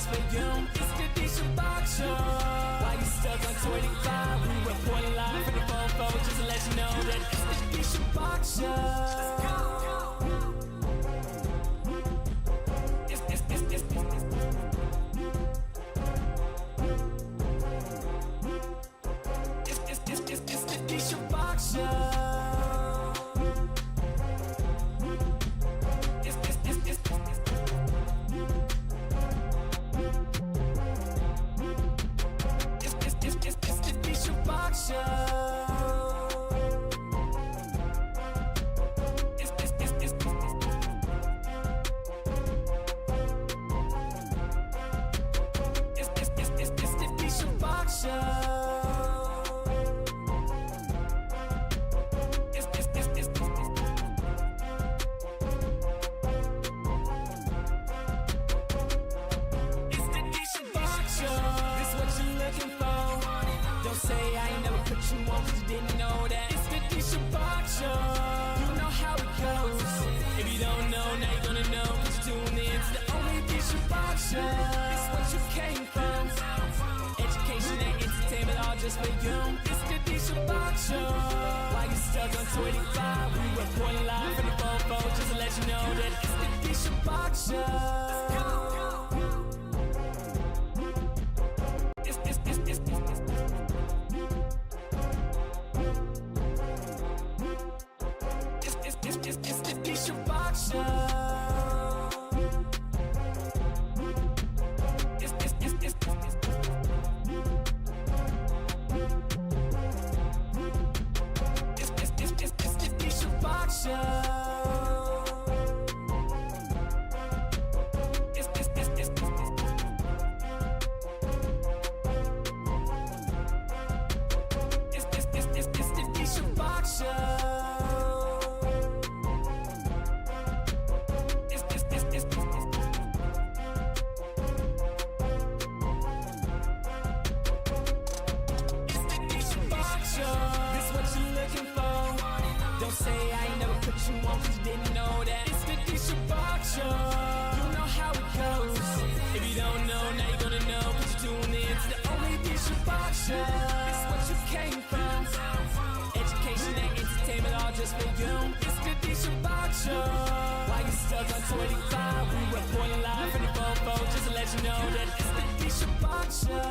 just for you. It's the Shabach show. Why you stuck on 25? We reporting live from the fofo just to let you know that it's the Shabach show. Just for you, it's the Shabach show. Why you stuck on 25? We reporting live from the fofo just to let you know that it's the Shabach show. It's the Shabach show. Just for you, it's the Shabach show. Why you stuck on 25? We reporting live from the fofo just to let you know that it's the Shabach show.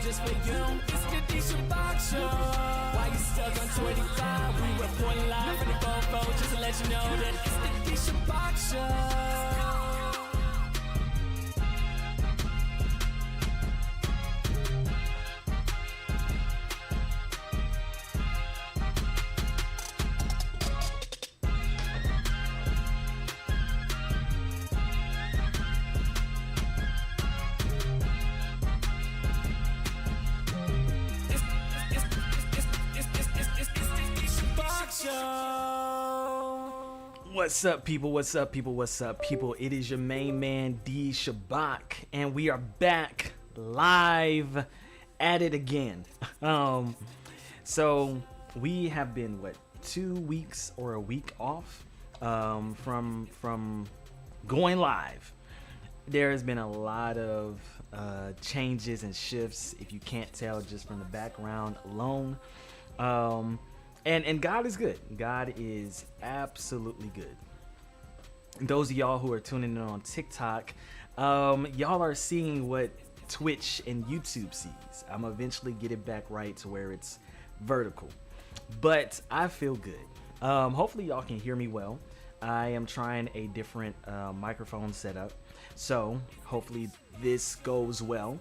Just for you, it's the Shabach show. Why you stuck on 25? We reporting live from the fofo just to let you know that it's the Shabach show. What's up, people? What's up, people? What's up, people? It is your main man, D Shabach, and we are back live at it again. So we have been 2 weeks or a week off from going live. There has been a lot of changes and shifts, if you can't tell just from the background alone. And God is good. God is absolutely good. Those of y'all who are tuning in on TikTok, y'all are seeing what Twitch and YouTube sees. I'm gonna eventually get it back right to where it's vertical, but I feel good. Hopefully y'all can hear me well. I am trying a different microphone setup, so hopefully this goes well.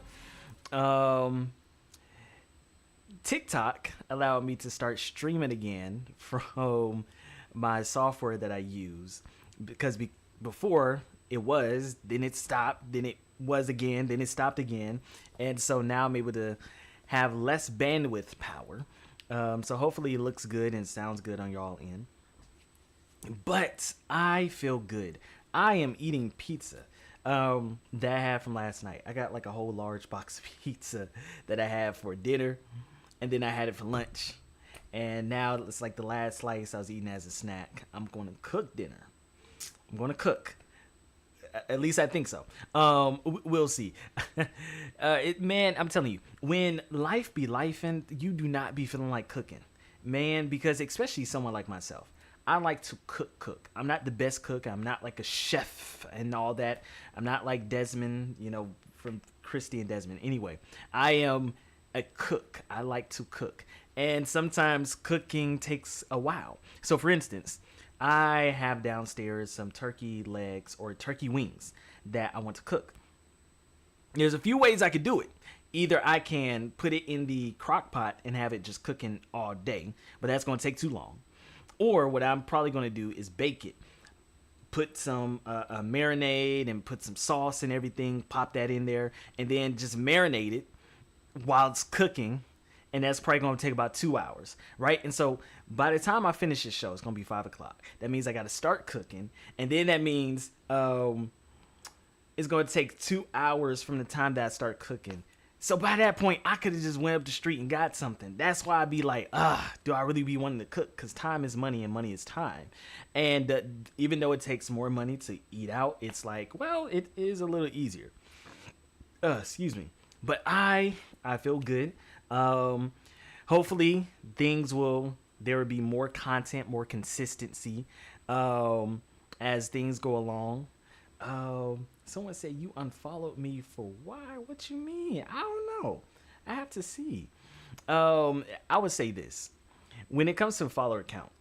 TikTok allowed me to start streaming again from my software that I use, because before it was, then it stopped, then it was again, then it stopped again, and so now I'm able to have less bandwidth power. So hopefully it looks good and sounds good on y'all end. But I feel good. I am eating pizza that I had from last night. I got like a whole large box of pizza that I had for dinner, and then I had it for lunch. And now it's like the last slice I was eating as a snack. I'm going to cook dinner. I'm going to cook. At least I think so. We'll see. Man, I'm telling you, when life be lifing, you do not be feeling like cooking. Man, because especially someone like myself, I like to cook. I'm not the best cook. I'm not like a chef and all that. I'm not like Desmond, from Christy and Desmond. Anyway, I am a cook. I like to cook. And sometimes cooking takes a while. So for instance, I have downstairs some turkey legs or turkey wings that I want to cook. There's a few ways I could do it. Either I can put it in the crock pot and have it just cooking all day, but that's going to take too long. Or what I'm probably going to do is bake it. Put some marinade and put some sauce and everything, pop that in there, and then just marinate it while it's cooking. And that's probably going to take about 2 hours, right? And so by the time I finish this show, it's going to be 5 o'clock. That means I got to start cooking. And then that means it's going to take 2 hours from the time that I start cooking. So by that point, I could have just went up the street and got something. That's why I'd be like, do I really be wanting to cook? Because time is money and money is time. And even though it takes more money to eat out, it's like, well, it is a little easier. Excuse me. But I feel good. Hopefully there will be more content, more consistency, as things go along. Someone said you unfollowed me for why? What you mean? I don't know. I have to see. I would say this. When it comes to follower count,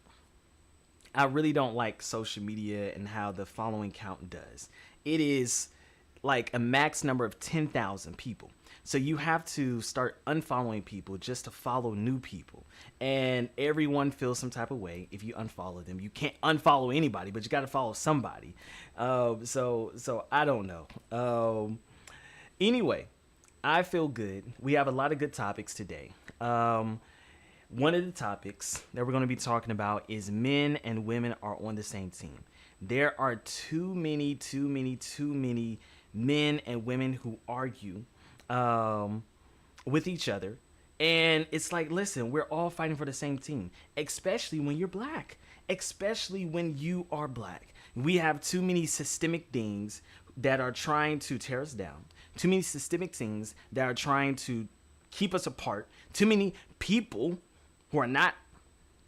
I really don't like social media and how the following count does. It is like a max number of 10,000 people. So you have to start unfollowing people just to follow new people. And everyone feels some type of way if you unfollow them. You can't unfollow anybody, but you got to follow somebody. So I don't know. Anyway, I feel good. We have a lot of good topics today. One of the topics that we're going to be talking about is men and women are on the same team. There are too many men and women who argue with each other, and it's like, listen, we're all fighting for the same team, especially when you're black, especially when you are black. We have too many systemic things that are trying to tear us down, too many systemic things that are trying to keep us apart, too many people who are not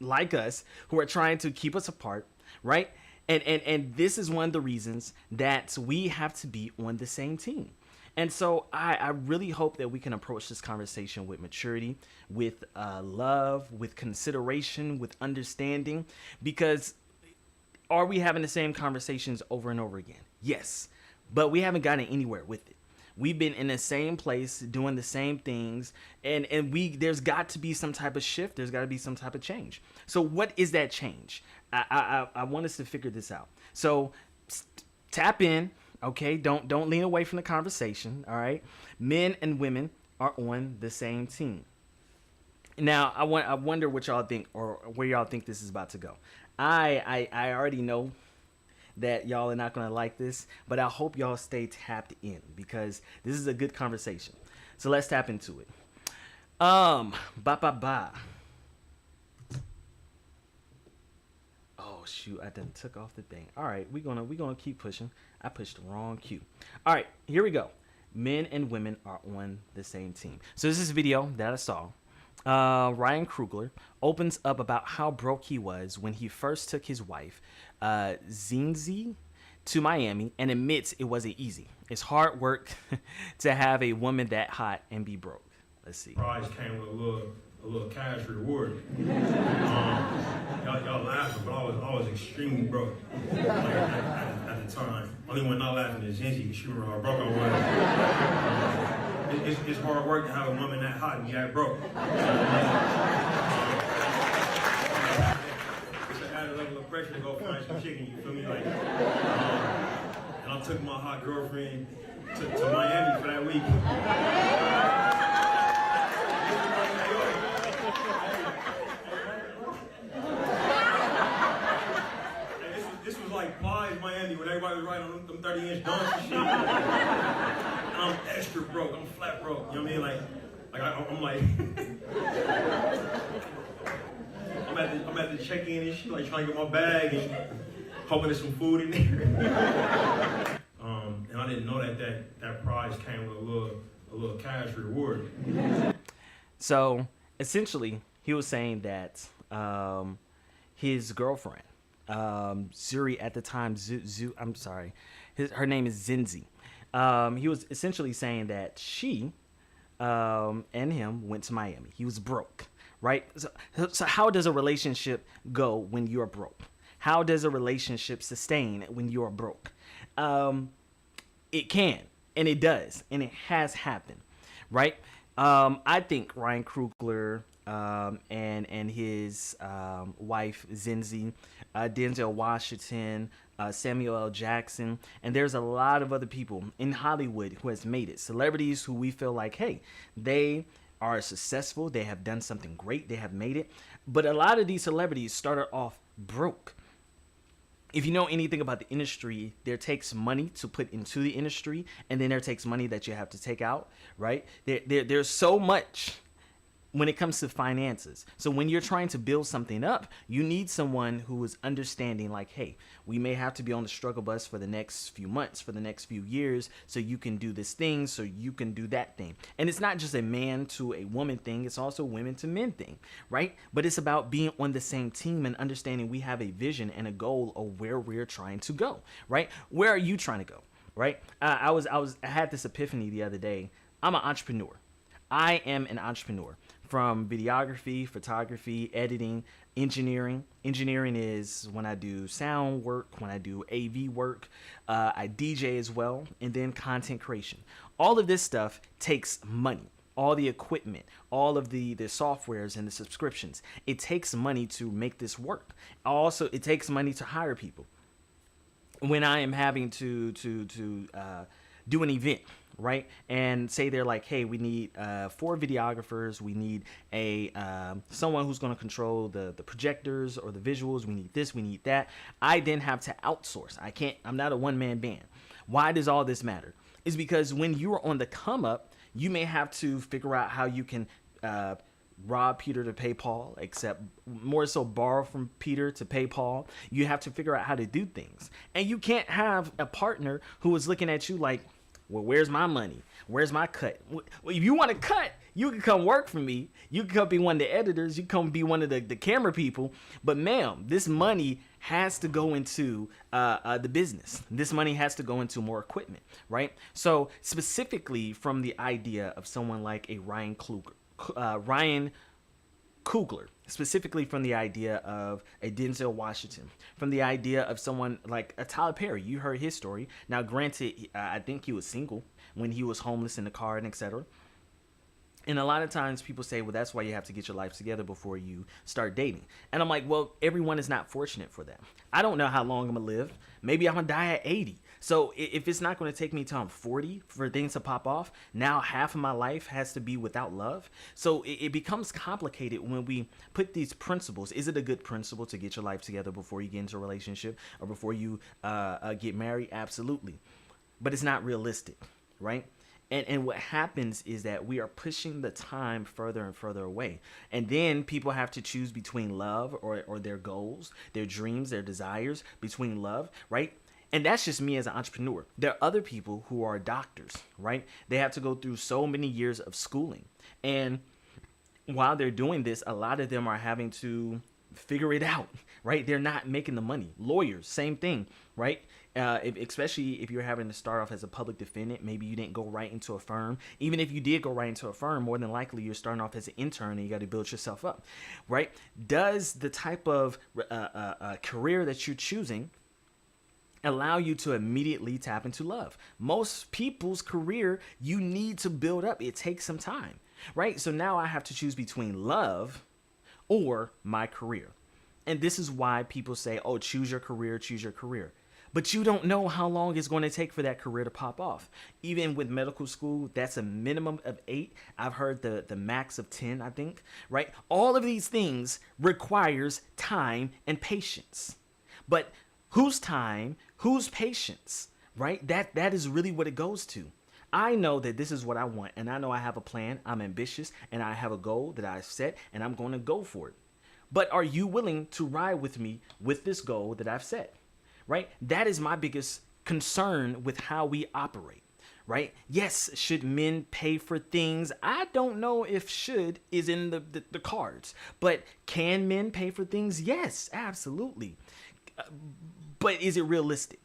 like us who are trying to keep us apart, right? And this is one of the reasons that we have to be on the same team. And so I really hope that we can approach this conversation with maturity, with love, with consideration, with understanding. Because are we having the same conversations over and over again? Yes, but we haven't gotten anywhere with it. We've been in the same place doing the same things, and there's got to be some type of shift. There's got to be some type of change. So what is that change? I want us to figure this out. So tap in. Okay, don't lean away from the conversation. All right, men and women are on the same team. Now, I wonder what y'all think, or where y'all think this is about to go. I already know that y'all are not gonna like this, but I hope y'all stay tapped in because this is a good conversation. So let's tap into it. Oh shoot, I done took off the thing. All right, we're gonna keep pushing. I pushed the wrong cue. All right, here we go. Men and women are on the same team. So this is a video that I saw Ryan Coogler opens up about how broke he was when he first took his wife, Zinzi, to Miami and admits it wasn't easy. It's hard work to have a woman that hot and be broke. Let's see. Prize came with a little cash reward. Y'all laughing, but I was extremely broke at the time. Only one not laughing is Zinzi, because she remember how broke I was. It's hard work to have a woman that hot and that broke. It's an added level of pressure to go find some chicken, you feel me? Like, and I took my hot girlfriend to Miami for that week. This was like Plies, Miami, when everybody was riding on them 30-inch donks and shit. And I'm extra broke. I'm flat broke. You know what I mean? I'm like, I'm at the check-in and shit, like trying to get my bag and hoping there's some food in there. And I didn't know that prize came with a little cash reward. So essentially, he was saying that his girlfriend, Zuri at the time, I'm sorry, her name is Zinzi. He was essentially saying that she and him went to Miami. He was broke, right? So how does a relationship go when you're broke? How does a relationship sustain when you're broke? It can, and it does, and it has happened, right? I think Ryan Coogler and his wife Zinzi, Denzel Washington, Samuel L. Jackson, and there's a lot of other people in Hollywood who has made it. Celebrities who we feel like, hey, they are successful, they have done something great, they have made it. But a lot of these celebrities started off broke. If you know anything about the industry, there takes money to put into the industry, and then there takes money that you have to take out, right? There's so much when it comes to finances. So when you're trying to build something up, you need someone who is understanding, like, hey, we may have to be on the struggle bus for the next few months, for the next few years, so you can do this thing, so you can do that thing. And it's not just a man to a woman thing, it's also women to men thing, right? But it's about being on the same team and understanding we have a vision and a goal of where we're trying to go, right? Where are you trying to go, right? I had this epiphany the other day. I'm an entrepreneur. I am an entrepreneur. From videography, photography, editing, engineering. Engineering is when I do sound work, when I do AV work, I DJ as well, and then content creation. All of this stuff takes money. All the equipment, all of the softwares and the subscriptions. It takes money to make this work. Also, it takes money to hire people. When I am having to do an event, right? And say they're like, hey, we need 4 videographers. We need someone who's going to control the projectors or the visuals. We need this, we need that. I then have to outsource. I'm not a one-man band. Why does all this matter? It's because when you are on the come up, you may have to figure out how you can rob Peter to pay Paul, except more so borrow from Peter to pay Paul. You have to figure out how to do things. And you can't have a partner who is looking at you like, well, where's my money? Where's my cut? Well, if you want to cut, you can come work for me. You can come be one of the editors. You can come be one of the camera people. But ma'am, this money has to go into the business. This money has to go into more equipment, right? So specifically from the idea of someone like a Ryan Coogler, specifically from the idea of a Denzel Washington, from the idea of someone like a Tyler Perry. You heard his story. Now, granted, I think he was single when he was homeless in the car and etc. And a lot of times people say, well, that's why you have to get your life together before you start dating. And I'm like, well, everyone is not fortunate for that. I don't know how long I'm going to live. Maybe I'm going to die at 80. So if it's not going to take me till I'm 40 for things to pop off, now half of my life has to be without love. So it becomes complicated when we put these principles. Is it a good principle to get your life together before you get into a relationship or before you get married? Absolutely. But it's not realistic, right? And what happens is that we are pushing the time further and further away. And then people have to choose between love or their goals, their dreams, their desires, between love, right? And that's just me as an entrepreneur. There are other people who are doctors, right? They have to go through so many years of schooling. And while they're doing this, a lot of them are having to figure it out, right? They're not making the money. Lawyers, same thing, right? Especially if you're having to start off as a public defendant, maybe you didn't go right into a firm. Even if you did go right into a firm, more than likely you're starting off as an intern and you got to build yourself up, right? Does the type of career that you're choosing allow you to immediately tap into love? Most people's career, you need to build up. It takes some time, right? So now I have to choose between love or my career. And this is why people say, oh, choose your career, choose your career. But you don't know how long it's going to take for that career to pop off. Even with medical school, that's a minimum of 8. I've heard the max of 10, I think, right? All of these things requires time and patience. But whose time, whose patience, right? That is really what it goes to. I know that this is what I want, and I know I have a plan. I'm ambitious, and I have a goal that I've set, and I'm going to go for it. But are you willing to ride with me with this goal that I've set? Right? That is my biggest concern with how we operate, right? Yes, should men pay for things? I don't know if should is in the cards, but can men pay for things? Yes, absolutely. But is it realistic,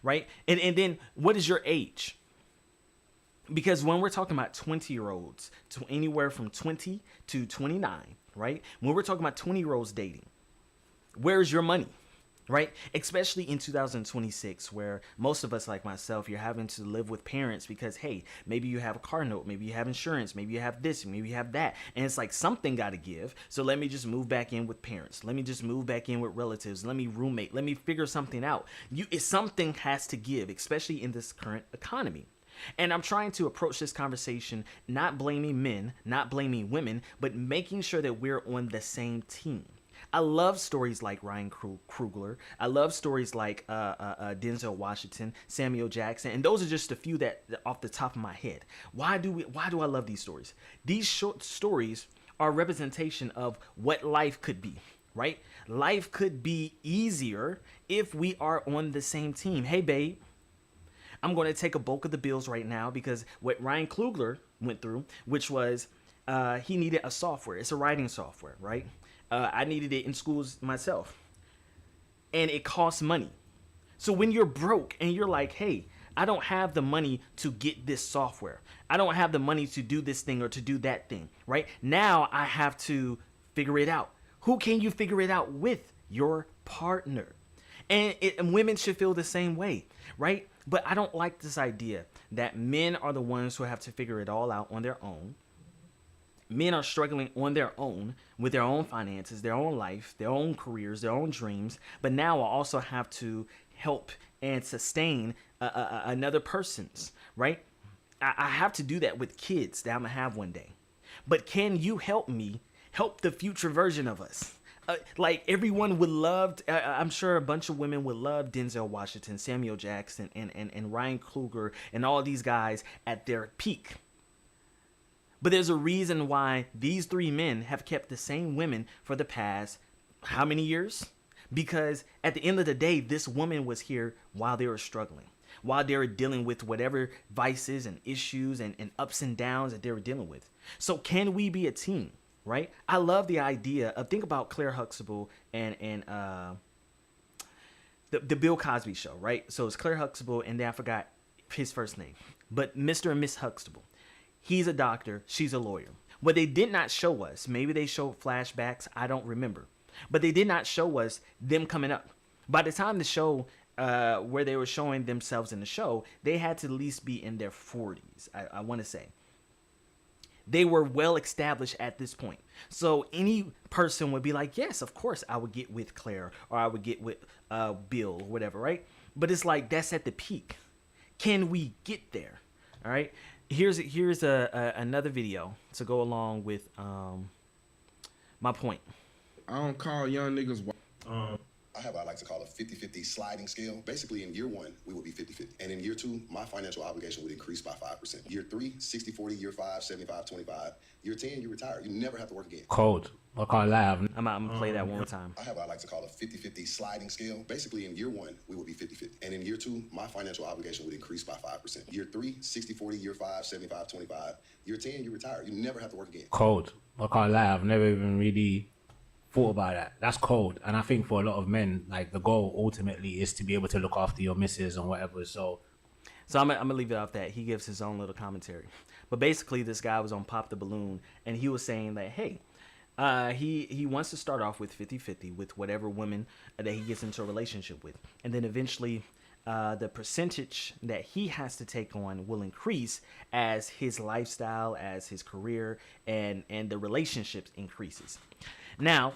right? And then what is your age? Because when we're talking about 20-year-olds, to anywhere from 20 to 29, right? When we're talking about 20-year-olds dating, where's your money? Right? Especially in 2026, where most of us, like myself, you're having to live with parents because, hey, maybe you have a car note, maybe you have insurance, maybe you have this, maybe you have that. And it's like something got to give. So let me just move back in with parents. Let me just move back in with relatives. Let me roommate. Let me figure something out. Something has to give, especially in this current economy. And I'm trying to approach this conversation not blaming men, not blaming women, but making sure that we're on the same team. I love stories like Ryan Coogler. I love stories like Denzel Washington, Samuel Jackson, and those are just a few that off the top of my head. Why do I love these stories? These short stories are a representation of what life could be, right? Life could be easier if we are on the same team. Hey, babe, I'm going to take a bulk of the bills right now because what Ryan Coogler went through, which was he needed a software. It's a writing software, right? I needed it in schools myself, and it costs money. So when you're broke and you're like, hey, I don't have the money to get this software. I don't have the money to do this thing or to do that thing, right? Now I have to figure it out. Who can you figure it out with? Your partner. And women should feel the same way, right? But I don't like this idea that men are the ones who have to figure it all out on their own. Men are struggling on their own with their own finances, their own life, their own careers, their own dreams. But now I also have to help and sustain another person's, right? I have to do that with kids that I'm going to have one day. But can you help me help the future version of us? Like everyone would love, I'm sure a bunch of women would love Denzel Washington, Samuel Jackson, and Ryan Coogler, and all these guys at their peak. But there's a reason why these 3 men have kept the same women for the past how many years? Because at the end of the day, this woman was here while they were struggling, while they were dealing with whatever vices and issues and ups and downs that they were dealing with. So can we be a team, right? I love the idea of, think about Claire Huxtable and the Bill Cosby show, right? So it's Claire Huxtable, and then I forgot his first name, but Mr. and Miss Huxtable. He's a doctor. She's a lawyer. What they did not show us, maybe they showed flashbacks, I don't remember, but they did not show us them coming up. By the time the show, where they were showing themselves in the show, they had to at least be in their 40s, I want to say. They were well established at this point. So any person would be like, yes, of course I would get with Claire, or I would get with Bill, or whatever, right? But it's like, that's at the peak. Can we get there? All right. Here's another video to go along with my point. I don't call young niggas. I I have what I like to call a 50-50 sliding scale. Basically, in year one, we would be 50-50. And in year two, my financial obligation would increase by 5%. Year three, 60-40. Year five, 75-25. Year 10, you retire. You never have to work again. Cold. I can't lie. I'm gonna play that one more time. I have what I like to call a 50-50 sliding scale. Basically, in year one, we would be 50-50. And in year two, my financial obligation would increase by 5%. Year three, 60-40. Year five, 75-25. Year 10, you retire. You never have to work again. Cold. I can't lie. I've never even really thought about that. That's cold. And I think for a lot of men, like the goal ultimately is to be able to look after your missus and whatever. So I'm gonna leave it off that. He gives his own little commentary. But basically, this guy was on Pop the Balloon, and he was saying that, hey, he wants to start off with 50-50 with whatever woman that he gets into a relationship with. And then eventually the percentage that he has to take on will increase as his lifestyle, as his career, and the relationships increases. Now,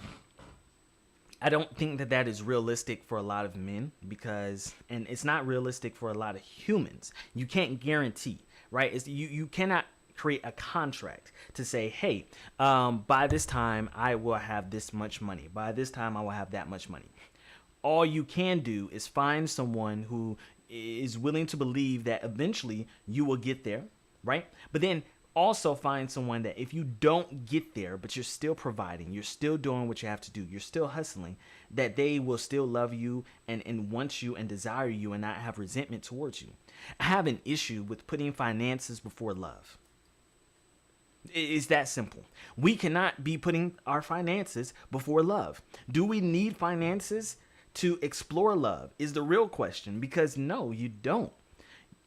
I don't think that is realistic for a lot of men and it's not realistic for a lot of humans. You can't guarantee, right? You cannot create a contract to say, hey, by this time I will have this much money. By this time I will have that much money. All you can do is find someone who is willing to believe that eventually you will get there, right? But then also find someone that if you don't get there, but you're still providing, you're still doing what you have to do, you're still hustling, that they will still love you and want you and desire you and not have resentment towards you. I have an issue with putting finances before love. It's that simple. We cannot be putting our finances before love. Do we need finances to explore love is the real question, because no, you don't.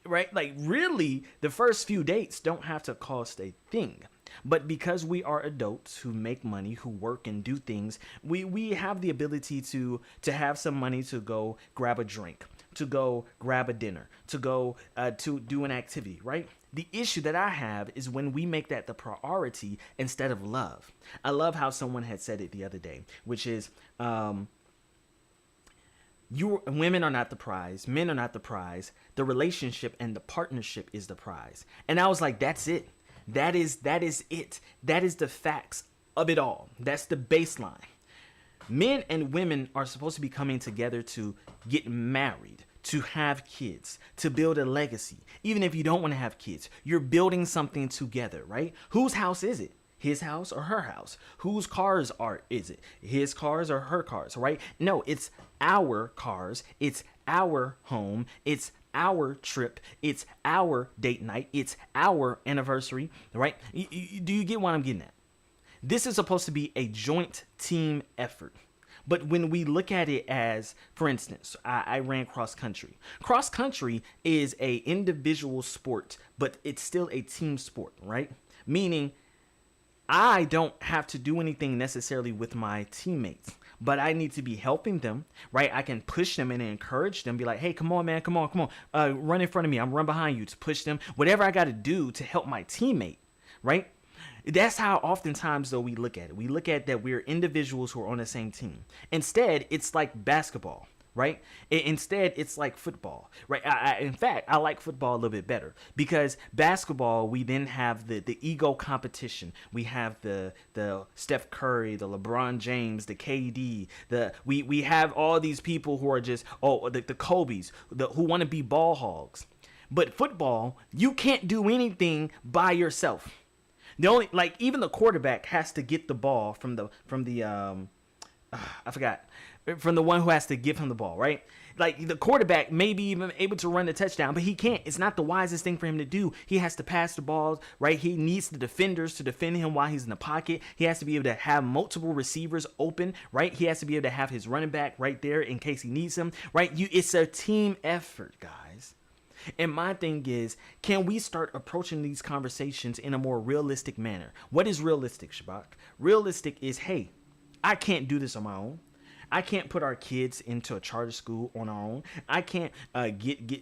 Right? Like, really, the first few dates don't have to cost a thing. But because we are adults who make money, who work and do things, we have the ability to have some money to go grab a drink, to go grab a dinner, to go to do an activity, right? The issue that I have is when we make that the priority instead of love. I love how someone had said it the other day, which is, women are not the prize, men are not the prize, the relationship and the partnership is the prize. And I was like, that's it. That is it. That is the facts of it all. That's the baseline. Men and women are supposed to be coming together to get married, to have kids, to build a legacy. Even if you don't want to have kids, you're building something together, right? Whose house is it? His house or her house? Whose cars is it? His cars or her cars, right? No, it's our cars. It's our home. It's our trip. It's our date night. It's our anniversary, right? Do you get what I'm getting at? This is supposed to be a joint team effort. But when we look at it as, for instance, I ran cross country. Cross country is a individual sport, but it's still a team sport, right? Meaning, I don't have to do anything necessarily with my teammates, but I need to be helping them, right? I can push them and encourage them, be like, hey, come on, man, come on. Run in front of me. I'm run behind you to push them. Whatever I got to do to help my teammate, right? That's how oftentimes, though, we look at it. We look at that we're individuals who are on the same team. Instead, it's like basketball, right? Instead, it's like football, right? In fact, I like football a little bit better because basketball, we then have the ego competition. We have the Steph Curry, the LeBron James, the KD. We have all these people who are just, the Kobe's, who want to be ball hogs. But football, you can't do anything by yourself. Even the quarterback has to get the ball from the one who has to give him the ball, right? Like, the quarterback may be even able to run the touchdown, but he can't. It's not the wisest thing for him to do. He has to pass the balls, right? He needs the defenders to defend him while he's in the pocket. He has to be able to have multiple receivers open, right? He has to be able to have his running back right there in case he needs him, right? It's a team effort, guys. And my thing is, can we start approaching these conversations in a more realistic manner? What is realistic, Shabach? Realistic is, hey, I can't do this on my own. I can't put our kids into a charter school on our own. I can't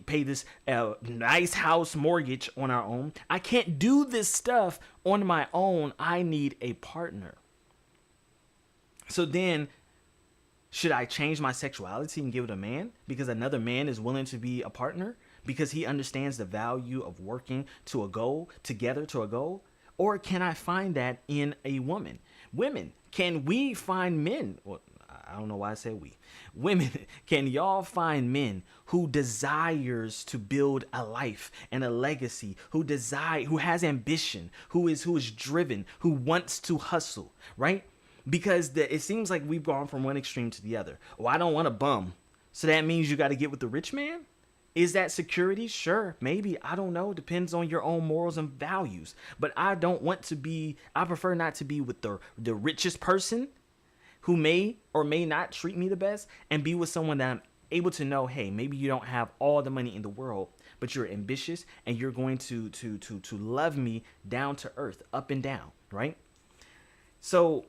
pay this nice house mortgage on our own. I can't do this stuff on my own. I need a partner. So then, should I change my sexuality and give it a man because another man is willing to be a partner? Because he understands the value of working to a goal, together to a goal? Or can I find that in a woman? Women, can we find men? Well, I don't know why I said we. Women, can y'all find men who desires to build a life and a legacy, who has ambition, who is driven, who wants to hustle, right? Because it seems like we've gone from one extreme to the other. Oh, I don't want a bum. So that means you got to get with the rich man? Is that security? Sure, maybe. I don't know. Depends on your own morals and values. But I prefer not to be with the richest person who may or may not treat me the best, and be with someone that I'm able to know, hey, maybe you don't have all the money in the world, but you're ambitious and you're going to love me down to earth, up and down, right? So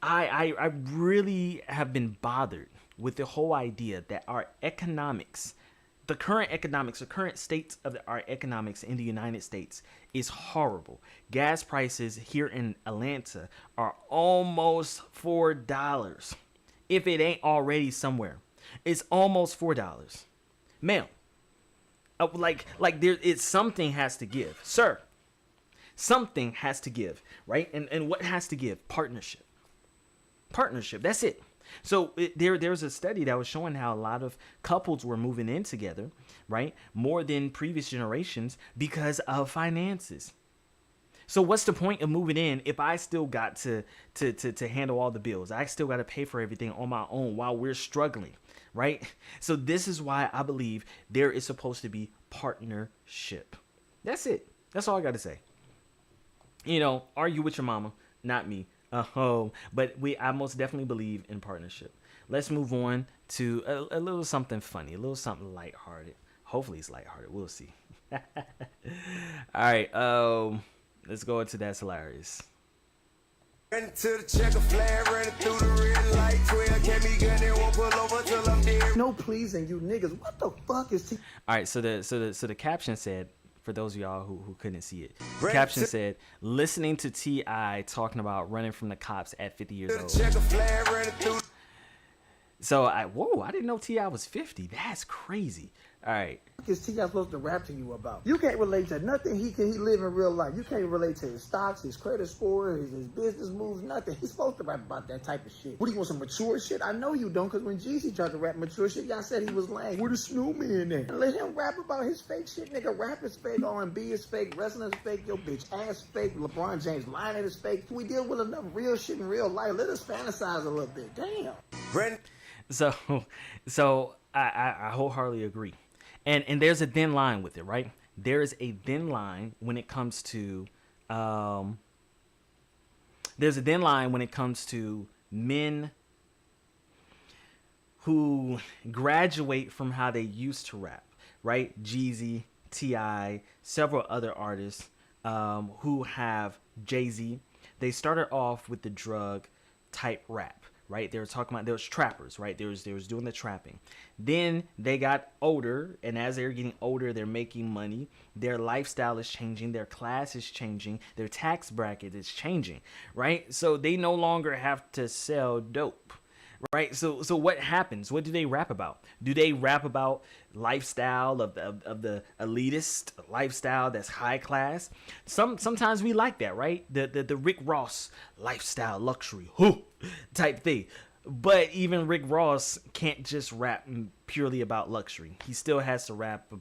I really have been bothered with the whole idea that our economics, the current state of our economics in the United States is horrible. Gas prices here in Atlanta are almost $4. If it ain't already somewhere, it's almost $4. Ma'am, something has to give, sir. Something has to give, right? And what has to give? Partnership. That's it. So there's a study that was showing how a lot of couples were moving in together, right? More than previous generations because of finances. So what's the point of moving in if I still got to handle all the bills? I still got to pay for everything on my own while we're struggling, right? So this is why I believe there is supposed to be partnership. That's it. That's all I got to say. Argue with your mama, not me. But I most definitely believe in partnership. Let's move on to a little something funny, a little something lighthearted. Hopefully it's lighthearted. We'll see. All right. Let's go into That's Hilarious. Running to the checker flag, running through the red light, 12 can't be good, they won't pull over till I'm dead. No pleasing you niggas. What the fuck is T? All right, so the caption said, for those of y'all who couldn't see it, the caption said, listening to T.I. talking about running from the cops at 50 years old. So I didn't know T.I. was 50. That's crazy. All right. What is T.I. supposed to rap to you about? You can't relate to nothing he live in real life. You can't relate to his stocks, his credit score, his business moves, nothing. He's supposed to rap about that type of shit. What do you want, some mature shit? I know you don't, because when Jeezy tried to rap mature shit, y'all said he was lame. Where the snowman at? Let him rap about his fake shit, nigga. Rap is fake, R&B is fake, wrestling is fake, your bitch ass fake, LeBron James lying is fake. We deal with enough real shit in real life. Let us fantasize a little bit. Damn. So I wholeheartedly agree. And there's a thin line with it, right? There is a thin line when it comes to men who graduate from how they used to rap, right? Jeezy, T.I., several other artists who have Jay-Z. They started off with the drug type rap, right? They were talking about, there was trappers, right? They was doing the trapping. Then they got older, and as they're getting older, they're making money. Their lifestyle is changing. Their class is changing. Their tax bracket is changing, right? So they no longer have to sell dope, right? So what happens? What do they rap about? Do they rap about lifestyle of the elitist lifestyle that's high class? Sometimes we like that, right? The Rick Ross lifestyle, luxury, type thing. But even Rick Ross can't just rap purely about luxury. He still has to rap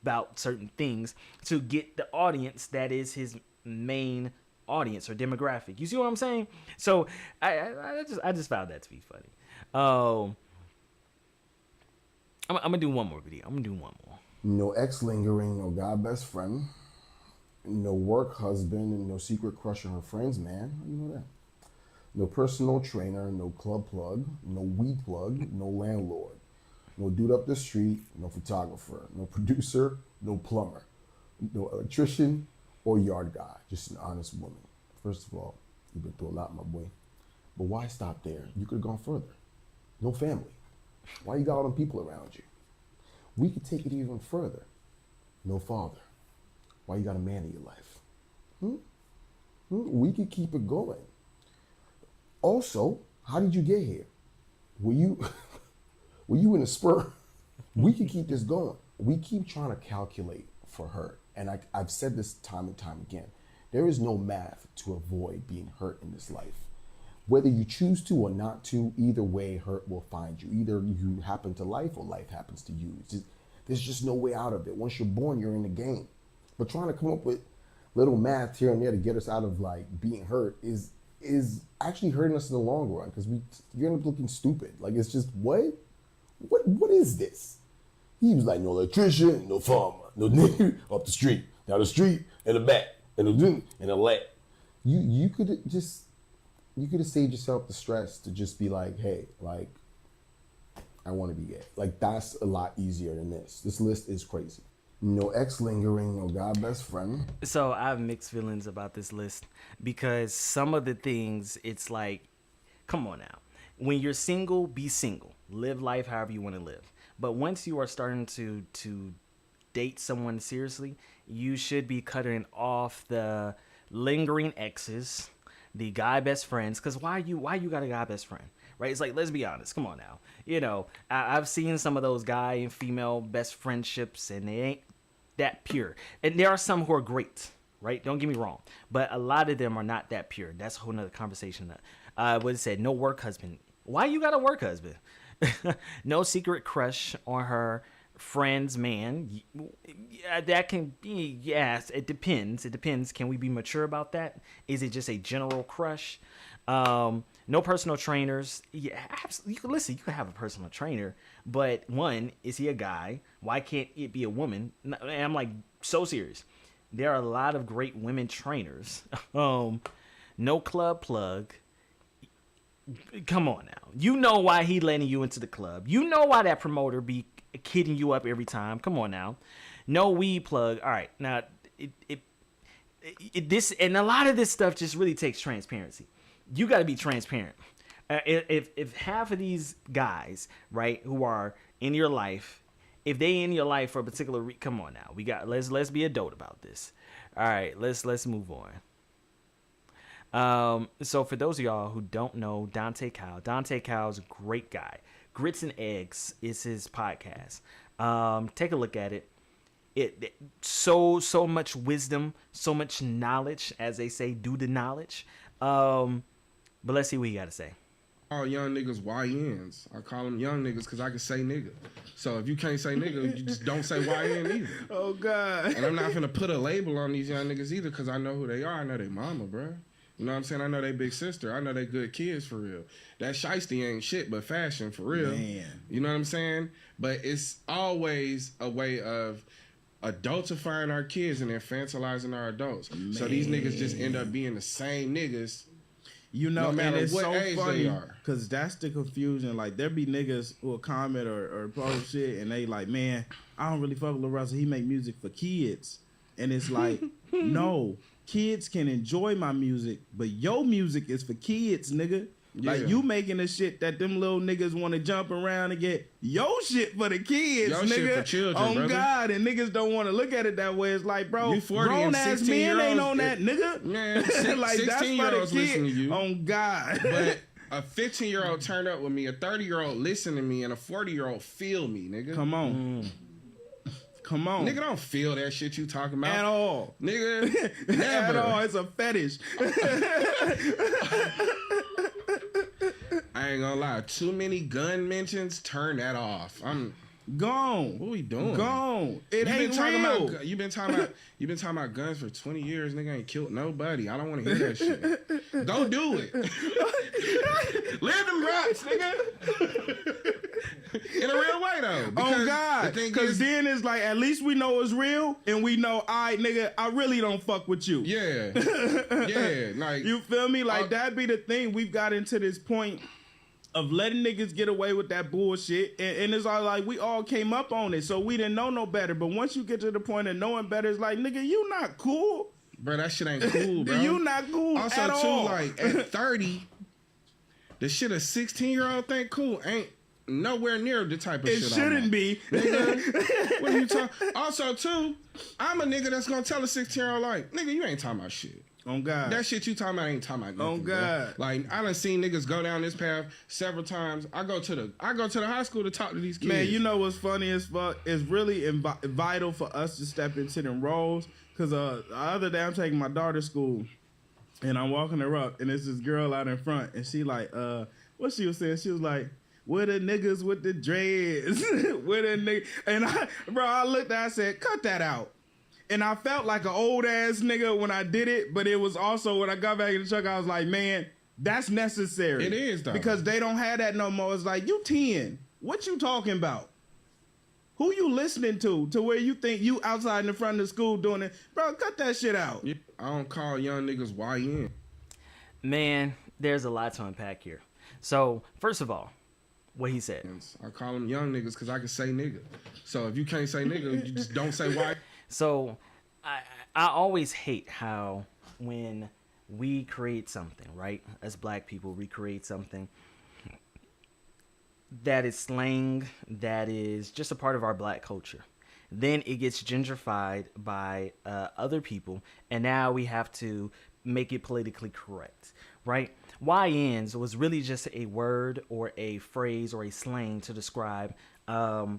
about certain things to get the audience that is his main audience or demographic. You see what I'm saying? So I just found that to be funny. I'm gonna do one more video. No ex-lingering, no god best friend, no work husband, and no secret crush on her friends, man. How do you know that? No personal trainer, no club plug, no weed plug, no landlord, no dude up the street, no photographer, no producer, no plumber, no electrician or yard guy, just an honest woman. First of all, you've been through a lot, my boy. But why stop there? You could have gone further. No family. Why you got all them people around you? We could take it even further. No father. Why you got a man in your life? We could keep it going. Also, how did you get here? Were you in a spur? We could keep this going. We keep trying to calculate for hurt. And I've said this time and time again. There is no math to avoid being hurt in this life. Whether you choose to or not to, either way, hurt will find you. Either you happen to life or life happens to you. There's just no way out of it. Once you're born, you're in the game. But trying to come up with little math here and there to get us out of like being hurt is actually hurting us in the long run, because you end up looking stupid. Like, it's just, what is this? He was like, no electrician, no farmer, no nigga up the street, down the street, in the back, in the lap. You could have saved yourself the stress to just be like, hey, like, I want to be gay. Like, that's a lot easier than this. This list is crazy. No ex lingering, no God best friend. So I have mixed feelings about this list, because some of the things, it's like, come on now. When you're single, be single. Live life however you want to live. But once you are starting to date someone seriously, you should be cutting off the lingering exes, the guy best friends. Because why you got a guy best friend? Right? It's like, let's be honest. Come on now. You know, I've seen some of those guy and female best friendships, and they ain't that pure. And there are some who are great, right? Don't get me wrong. But a lot of them are not that pure. That's a whole nother conversation. What it said, no work husband. Why you got a work husband? No secret crush on her friend's man. Yeah, that can be, yes, it depends. It depends. Can we be mature about that? Is it just a general crush? No personal trainers. Yeah, you can listen. You can have a personal trainer, but one, is he a guy? Why can't it be a woman? And I'm like, so serious. There are a lot of great women trainers. No club plug. Come on now. You know why he letting you into the club. You know why that promoter be kidding you up every time. Come on now. No weed plug. All right. Now, this and a lot of this stuff just really takes transparency. You got to be transparent. If half of these guys, right, who are in your life, if they in your life for a particular come on now, let's be adult about this. All right, let's move on. So for those of y'all who don't know Dante Cow's a great guy. Grits and Eggs is his podcast. Take a look at it. It so much wisdom, so much knowledge, as they say, do the knowledge. But let's see what you got to say. All young niggas YNs. I call them young niggas because I can say nigga. So if you can't say nigga, you just don't say YN either. Oh, God. And I'm not finna put a label on these young niggas either, because I know who they are. I know they mama, bro. You know what I'm saying? I know they big sister. I know they good kids for real. That shiesty ain't shit but fashion for real. Man. You know what I'm saying? But it's always a way of adultifying our kids and infantilizing our adults. Man. So these niggas just end up being the same niggas. You know, no matter and it's what so age funny they are. Because that's the confusion. Like, there be niggas who will comment or post shit, and they like, man, I don't really fuck with Lil Russell. He make music for kids. And it's like, no, kids can enjoy my music, but your music is for kids, nigga. Yeah. Like, you making the shit that them little niggas want to jump around and get your shit for the kids, Your nigga. shit for children, on brother. God, and niggas don't want to look at it that way. It's like, bro, You 40 grown and ass men 16-year-olds, ain't on that, nigga. Man, like, that's for the 16-year-olds listen to kid. you. On God. But a 15-year-old turned up with me, a 30-year-old listen to me, and a 40-year-old feel me, nigga. Come on. Come on. Nigga don't feel that shit you talking about. At all. Nigga, never. At all. It's a fetish. I ain't gonna lie. Too many gun mentions, turn that off. I'm gone. What we doing? Gone. It you ain't been talking real. About, you been talking about guns for 20 years. Nigga ain't killed nobody. I don't want to hear that shit. Go do it. Live them rocks, nigga. In a real way though. Oh God. Because then it's like, at least we know it's real, and we know, all right, nigga, I really don't fuck with you. Yeah. Yeah. Like, you feel me? Like, that be the thing. We've got into this point of letting niggas get away with that bullshit, and it's all like, we all came up on it, so we didn't know no better. But once you get to the point of knowing better, it's like, nigga, you not cool. Bro, that shit ain't cool, bro. You not cool also, at too, all. like, at 30, the shit a 16-year-old think cool ain't nowhere near the type of it shit shouldn't be. Nigga, what are you talking? Also, too, I'm a nigga that's gonna tell a 16-year-old, like, nigga, you ain't talking about shit. On God. That shit you talking about ain't talking about nothing. On God. Bro. Like, I done seen niggas go down this path several times. I go to the high school to talk to these kids. Man, you know what's funny as fuck? It's really vital for us to step into them roles. Because the other day I'm taking my daughter to school, And I'm walking her up, and it's this girl out in front, and she like, what she was saying? She was like, where the niggas with the dreads? Where the niggas? And I looked at her, I said, cut that out. And I felt like an old ass nigga when I did it, but it was also when I got back in the truck, I was like, man, that's necessary. It is, though. Because they don't have that no more. It's like, you 10. What you talking about? Who you listening to where you think you outside in the front of the school doing it? Bro, cut that shit out. I don't call young niggas YN. Man, there's a lot to unpack here. So, first of all, what he said. I call them young niggas because I can say nigga. So if you can't say nigga, you just don't say Y. So, I always hate how when we create something, right? As black people, we create something that is slang, that is just a part of our black culture. Then it gets gentrified by other people, and now we have to make it politically correct, right? YNs was really just a word or a phrase or a slang to describe the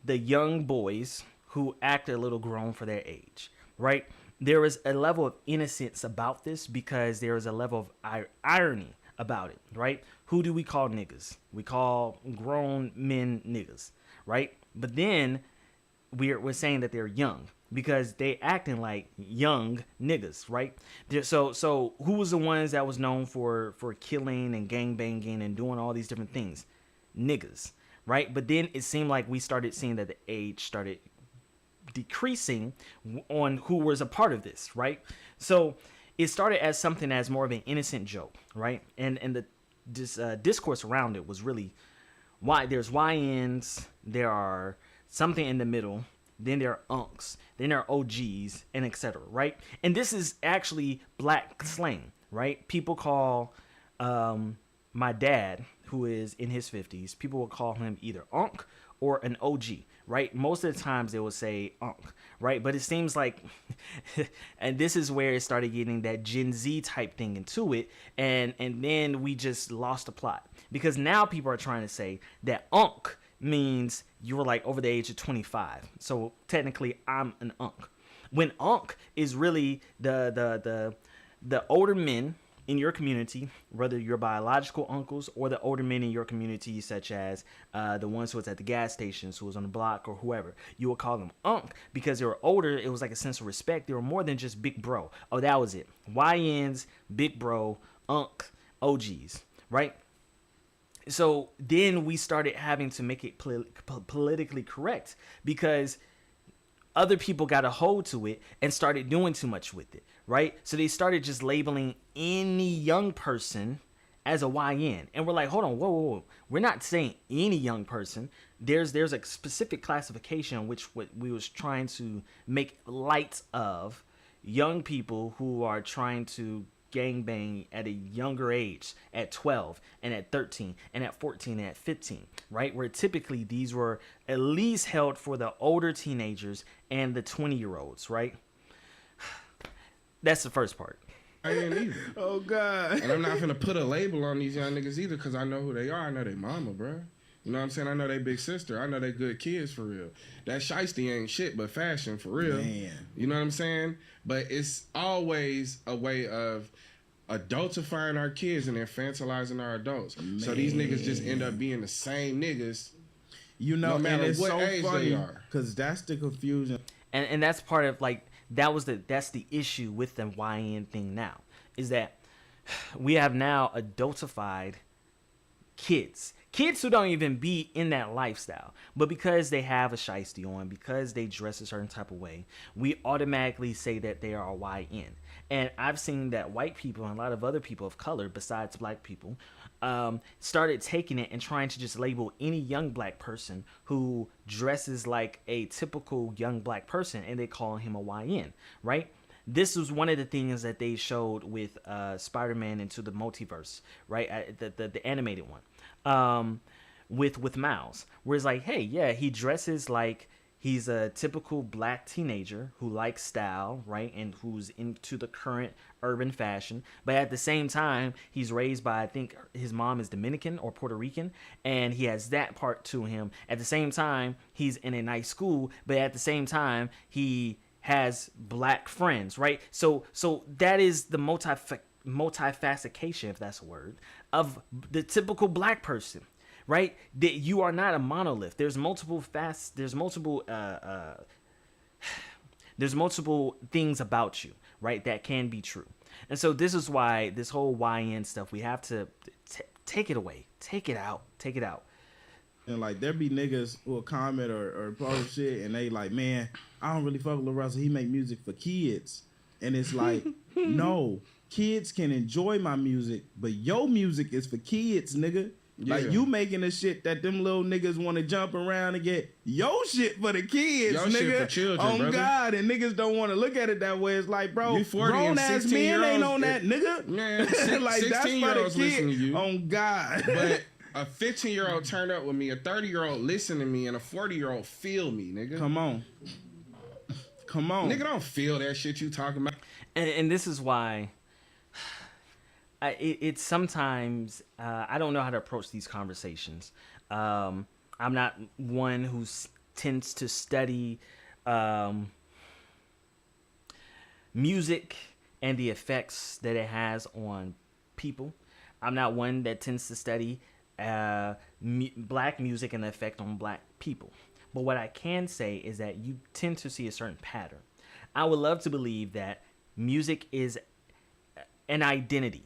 young boys who act a little grown for their age, right? There is a level of innocence about this because there is a level of irony about it, right? Who do we call niggas? We call grown men niggas, right? But then we're saying that they're young because they acting like young niggas, right? So who was the ones that was known for killing and gang banging and doing all these different things? Niggas, right? But then it seemed like we started seeing that the age started decreasing on who was a part of this, right? So it started as something as more of an innocent joke, right? And the discourse around it was really why there's YNs, there are something in the middle, then there are unks, then there are OGs, and etc., right? And this is actually black slang, right? People call my dad, who is in his 50s, people will call him either unk or an OG, right? Most of the times they will say unk, right? But it seems like, and this is where it started getting that Gen Z type thing into it, and then we just lost the plot. Because now people are trying to say that unk means you were like over the age of 25. So technically I'm an unk. When unk is really the older men in your community, whether your biological uncles or the older men in your community, such as the ones who was at the gas stations, who was on the block or whoever, you would call them unk because they were older. It was like a sense of respect. They were more than just big bro. Oh, that was it. YNs, big bro, unk, OGs, right? So then we started having to make it politically correct because other people got a hold to it and started doing too much with it, right? So they started just labeling any young person as a YN. And we're like, hold on, whoa. We're not saying any young person. There's a specific classification which we was trying to make light of young people who are trying to gangbang at a younger age, at 12 and at 13 and at 14 and at 15, right? Where typically these were at least held for the older teenagers and the 20-year-olds, right? That's the first part. I ain't either. Oh, God. And I'm not finna put a label on these young niggas either because I know who they are. I know they mama, bro. You know what I'm saying? I know they big sister. I know they good kids for real. That shiesty ain't shit but fashion for real. Man. You know what I'm saying? But it's always a way of adultifying our kids and infantilizing our adults. Man. So these niggas just end up being the same niggas. You know, no matter and it's what so age funny they are. because that's the confusion. And that's part of like that's the issue with the YN thing now, is that we have now adultified kids who don't even be in that lifestyle, but because they have a shiesty on, because they dress a certain type of way, we automatically say that they are a YN. And I've seen that white people and a lot of other people of color besides black people started taking it and trying to just label any young black person who dresses like a typical young black person, and they call him a YN, right? This was one of the things that they showed with Spider-Man Into the Multiverse, right? The animated one, with Miles, where it's like, hey, yeah, he dresses like he's a typical black teenager who likes style, right? And who's into the current urban fashion. But at the same time, he's raised by, I think his mom is Dominican or Puerto Rican, and he has that part to him. At the same time, he's in a nice school, but at the same time, he has black friends, right? So that is the multifacetation, if that's a word, of the typical black person, right? That you are not a monolith. There's multiple things about you, right, that can be true. And so this is why this whole YN stuff, we have to take it away, take it out. And like there be niggas who will comment or post shit and they like, man, I don't really fuck with Lil Russell. He make music for kids. And it's like, no, kids can enjoy my music, but your music is for kids, nigga. Yeah. Like you making the shit that them little niggas want to jump around and get your shit for the kids, Your nigga. shit for children, on brother. God, and niggas don't want to look at it that way. It's like, bro, You 40 grown and ass 16 men ain't year on olds, that, nigga. Man, like that's for the 16-year-olds listen to kid. you. On God, But a 15-year-old turned up with me, a 30-year-old listen to me, and a 40-year-old feel me, nigga. Come on. Nigga don't feel that shit you talking about. And this is why it's sometimes I don't know how to approach these conversations. I'm not one who tends to study music and the effects that it has on people. I'm not one that tends to study black music and the effect on black people. But what I can say is that you tend to see a certain pattern. I would love to believe that music is an identity,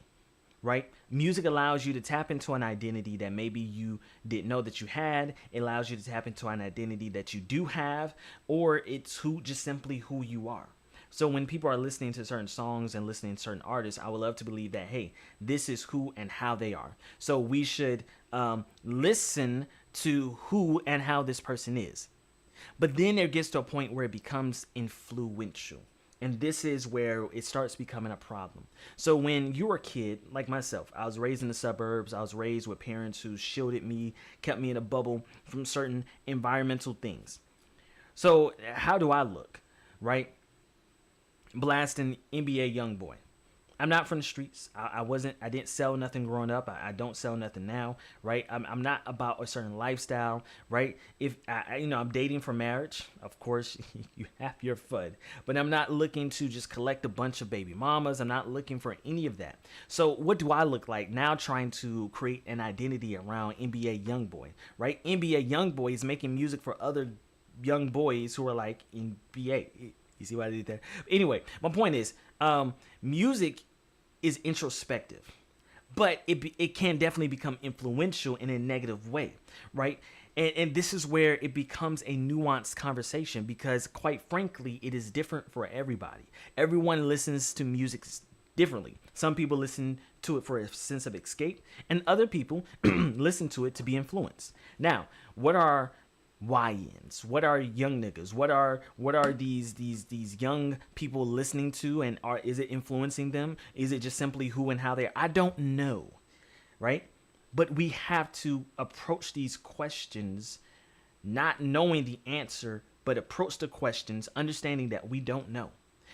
right? Music allows you to tap into an identity that maybe you didn't know that you had. It allows you to tap into an identity that you do have, or it's just simply who you are. So when people are listening to certain songs and listening to certain artists, I would love to believe that, hey, this is who and how they are. So we should listen to who and how this person is. But then there gets to a point where it becomes influential. And this is where it starts becoming a problem. So when you're a kid, like myself, I was raised in the suburbs. I was raised with parents who shielded me, kept me in a bubble from certain environmental things. So how do I look, right? Blasting NBA YoungBoy. I'm not from the streets. I didn't sell nothing growing up. I don't sell nothing now, right? I'm not about a certain lifestyle, right? If I'm dating for marriage, of course, you have your fun, but I'm not looking to just collect a bunch of baby mamas. I'm not looking for any of that. So what do I look like now trying to create an identity around NBA YoungBoy, right? NBA YoungBoy is making music for other young boys who are like NBA. You see what I did there? Anyway, my point is, music is introspective, but it can definitely become influential in a negative way, right? And this is where it becomes a nuanced conversation because, quite frankly, it is different for everybody. Everyone listens to music differently. Some people listen to it for a sense of escape, and other people listen to it to be influenced. Now, what are YNs? What are young niggas? What are these young people listening to, and is it influencing them? Is it just simply who and how they are? I don't know, right? But we have to approach these questions not knowing the answer, but approach the questions understanding that we don't know.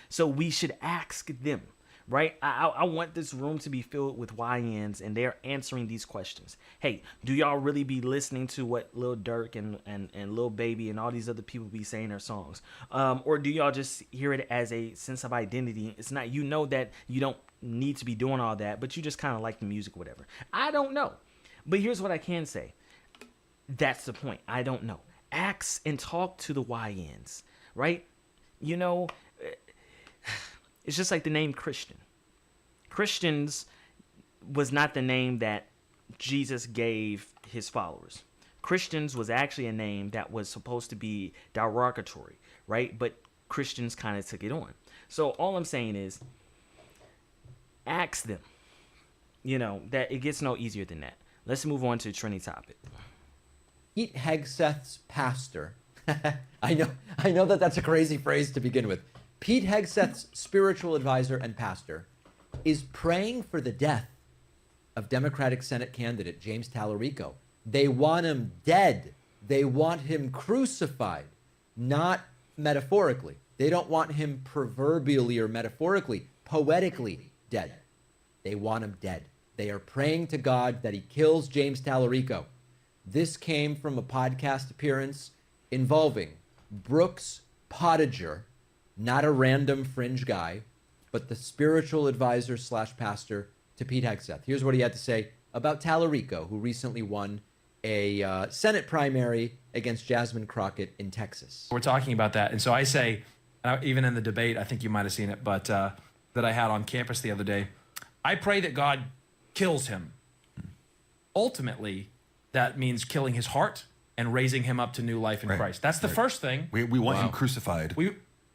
So we should ask them, right? I want this room to be filled with YNs, and they're answering these questions. Hey, do y'all really be listening to what Lil Durk and Lil Baby and all these other people be saying their songs? Or do y'all just hear it as a sense of identity? It's not, you know that you don't need to be doing all that, but you just kind of like the music, whatever. I don't know. But here's what I can say. That's the point. I don't know. Ask and talk to the YNs, right? You know, it's just like the name Christian. Christians was not the name that Jesus gave his followers. Christians was actually a name that was supposed to be derogatory, right? But Christians kind of took it on. So all I'm saying is, ask them. You know, that it gets no easier than that. Let's move on to the trending topic. Pete Hegseth's pastor. I know that's a crazy phrase to begin with. Pete Hegseth's spiritual advisor and pastor is praying for the death of Democratic Senate candidate James Tallarico. They want him dead. They want him crucified, not metaphorically. They don't want him proverbially or metaphorically, poetically dead. They want him dead. They are praying to God that he kills James Tallarico. This came from a podcast appearance involving Brooks Pottinger, not a random fringe guy, but the spiritual advisor / pastor to Pete Hegseth. Here's what he had to say about Tallarico, who recently won a Senate primary against Jasmine Crockett in Texas. We're talking about that. And so I say, even in the debate, I think you might have seen it, but that I had on campus the other day, I pray that God kills him. Ultimately, that means killing his heart and raising him up to new life in Christ. That's the first thing. We want him crucified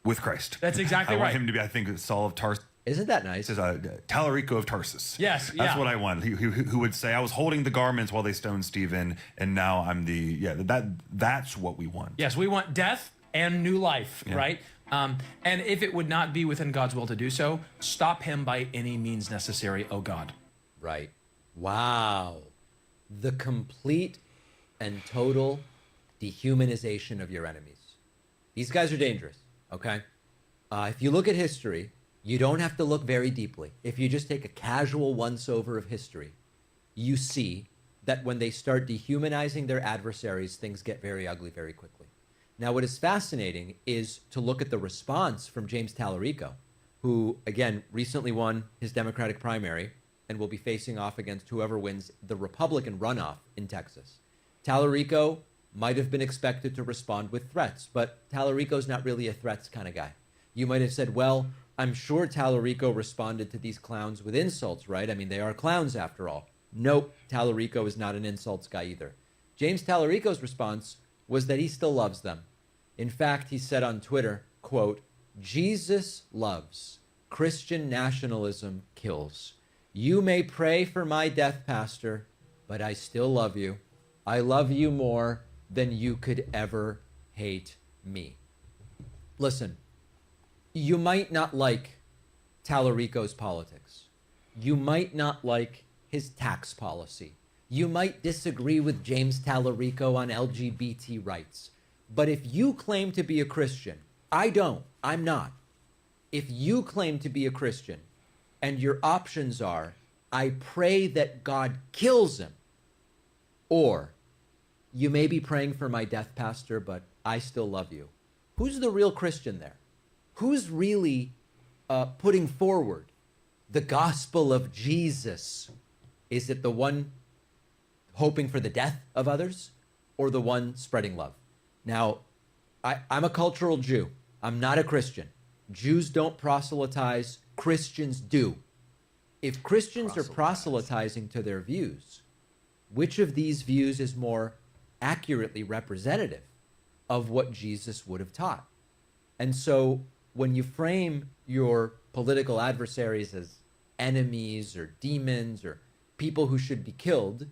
with Christ. That's exactly I right. want him to be, I think, Saul of Tarsus. Isn't that nice? This is Tallarico of Tarsus. Yes, That's what I want. Who would say, I was holding the garments while they stoned Stephen, and now I'm that's what we want. Yes, we want death and new life, right? And if it would not be within God's will to do so, stop him by any means necessary, oh God. Right. Wow. The complete and total dehumanization of your enemies. These guys are dangerous, okay? If you look at history, you don't have to look very deeply. If you just take a casual once-over of history, you see that when they start dehumanizing their adversaries, things get very ugly very quickly. Now, what is fascinating is to look at the response from James Tallarico, who, again, recently won his Democratic primary and will be facing off against whoever wins the Republican runoff in Texas. Tallarico might have been expected to respond with threats, but Tallarico's not really a threats kind of guy. You might have said, well, I'm sure Tallarico responded to these clowns with insults, right? I mean, they are clowns after all. Nope, Tallarico is not an insults guy either. James Tallarico's response was that he still loves them. In fact, he said on Twitter, quote, Jesus loves, Christian nationalism kills. You may pray for my death, Pastor, but I still love you. I love you more than you could ever hate me. Listen, you might not like Tallarico's politics. You might not like his tax policy. You might disagree with James Tallarico on LGBT rights. But if you claim to be a Christian, I don't, I'm not. If you claim to be a Christian and your options are, I pray that God kills him, or you may be praying for my death, Pastor, but I still love you. Who's the real Christian there? Who's really putting forward the gospel of Jesus? Is it the one hoping for the death of others, or the one spreading love? Now, I'm a cultural Jew. I'm not a Christian. Jews don't proselytize. Christians do. If Christians are proselytizing to their views, which of these views is more accurately representative of what Jesus would have taught? And so when you frame your political adversaries as enemies or demons or people who should be killed,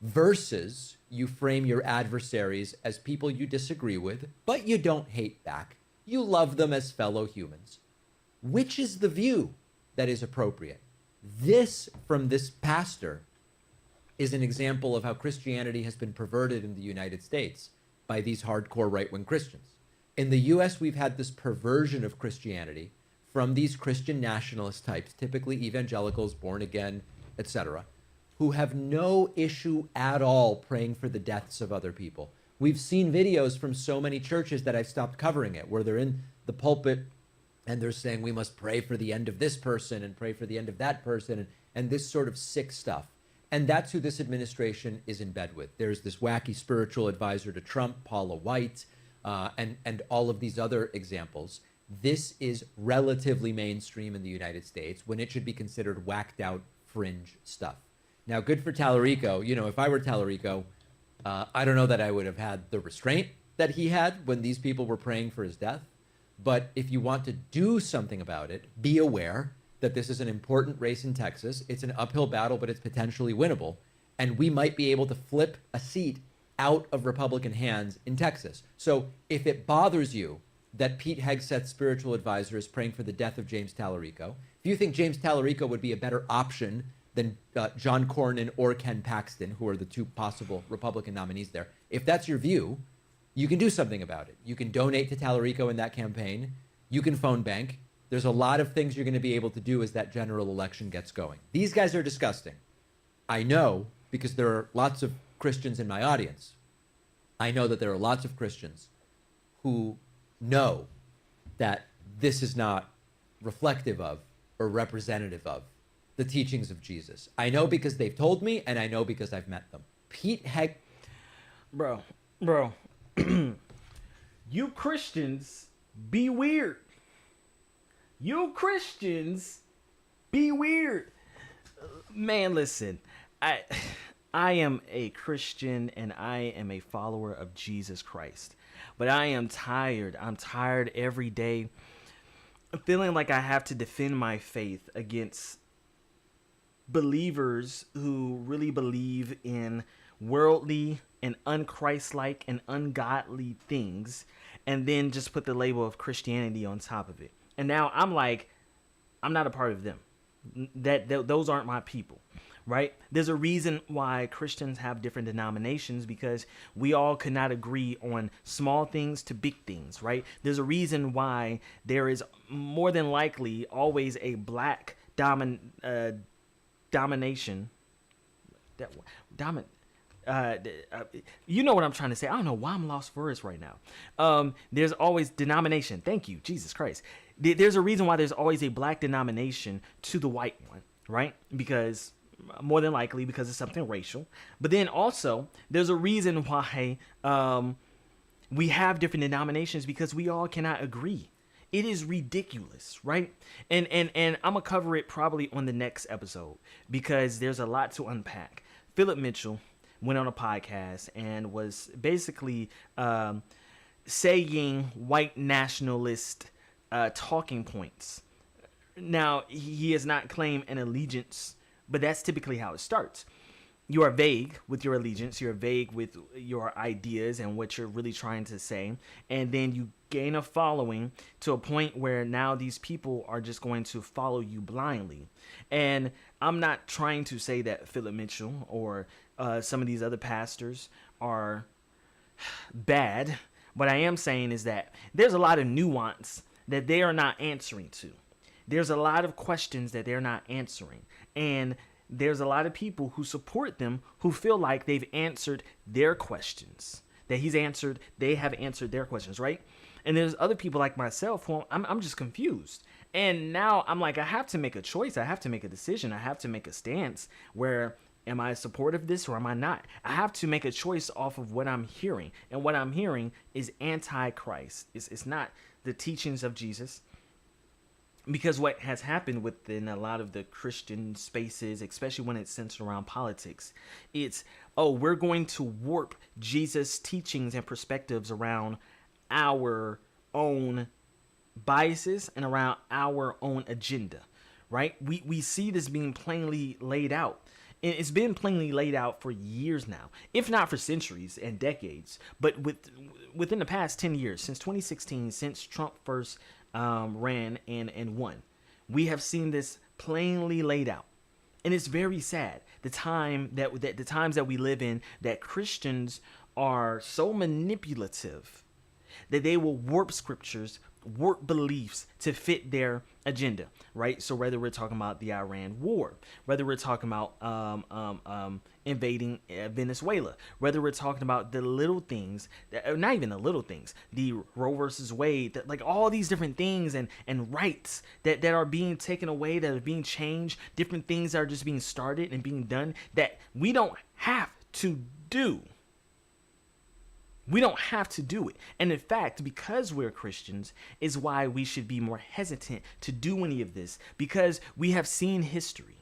versus you frame your adversaries as people you disagree with, but you don't hate back, you love them as fellow humans, which is the view that is appropriate? This, from this pastor, is an example of how Christianity has been perverted in the United States by these hardcore right-wing Christians. In the U.S., we've had this perversion of Christianity from these Christian nationalist types, typically evangelicals, born again, etc., who have no issue at all praying for the deaths of other people. We've seen videos from so many churches that I've stopped covering it, where they're in the pulpit and they're saying we must pray for the end of this person and pray for the end of that person, and this sort of sick stuff. And that's who this administration is in bed with. There's this wacky spiritual advisor to Trump, Paula White, and all of these other examples. This is relatively mainstream in the United States when it should be considered whacked out fringe stuff. Now, good for Tallarico. You know, if I were Tallarico, I don't know that I would have had the restraint that he had when these people were praying for his death. But if you want to do something about it, be aware that this is an important race in Texas. It's an uphill battle, but it's potentially winnable. And we might be able to flip a seat out of Republican hands in Texas. So if it bothers you that Pete Hegseth's spiritual advisor is praying for the death of James Tallarico, if you think James Tallarico would be a better option than John Cornyn or Ken Paxton, who are the two possible Republican nominees there, if that's your view, you can do something about it. You can donate to Tallarico in that campaign. You can phone bank. There's a lot of things you're going to be able to do as that general election gets going. These guys are disgusting. I know, because there are lots of Christians in my audience. I know that there are lots of Christians who know that this is not reflective of or representative of the teachings of Jesus. I know because they've told me, and I know because I've met them. Pete Heg... Bro. You Christians be weird. You Christians be weird. Man, listen. I am a Christian and I am a follower of Jesus Christ. But I am tired. I'm tired every day feeling like I have to defend my faith against believers who really believe in worldly and unchristlike and ungodly things, and then just put the label of Christianity on top of it. And now I'm like, I'm not a part of them. Those aren't my people, right? There's a reason why Christians have different denominations, because we all could not agree on small things to big things, right? There's a reason why there is more than likely always a black domination. You know what I'm trying to say. I don't know why I'm lost for words right now. There's always denomination. Thank you, Jesus Christ. There's a reason why there's always a black denomination to the white one, right? Because more than likely because it's something racial. But then also there's a reason why we have different denominations, because we all cannot agree. It is ridiculous, right? And I'm gonna cover it probably on the next episode, because there's a lot to unpack. Philip Mitchell went on a podcast and was basically saying white nationalist talking points. Now, he has not claimed an allegiance, but that's typically how it starts. You are vague with your allegiance. You're vague with your ideas and what you're really trying to say. And then you gain a following to a point where now these people are just going to follow you blindly. And I'm not trying to say that Philip Mitchell or some of these other pastors are bad. What I am saying is that there's a lot of nuance that they are not answering to. There's a lot of questions that they're not answering. And there's a lot of people who support them who feel like they've answered their questions, that they have answered their questions, right? And there's other people like myself who I'm just confused. And now I'm like, I have to make a choice. I have to make a decision. I have to make a stance where, am I supportive of this or am I not? I have to make a choice off of what I'm hearing. And what I'm hearing is anti-Christ. It's not the teachings of Jesus. Because what has happened within a lot of the Christian spaces, especially when it's centered around politics, it's, we're going to warp Jesus' teachings and perspectives around our own biases and around our own agenda, right? We see this being plainly laid out. And it's been plainly laid out for years now, if not for centuries and decades. But within the past 10 years, since 2016, since Trump first ran and won, we have seen this plainly laid out. And it's very sad, the times that we live in, that Christians are so manipulative that they will warp scriptures, warp beliefs to fit their agenda, right? So whether we're talking about the Iran war, whether we're talking about invading Venezuela, whether we're talking about the little things, not even the little things, the Roe versus Wade, like all these different things and rights that are being taken away, that are being changed, different things that are just being started and being done that we don't have to do. We don't have to do it. And in fact, because we're Christians is why we should be more hesitant to do any of this, because we have seen history.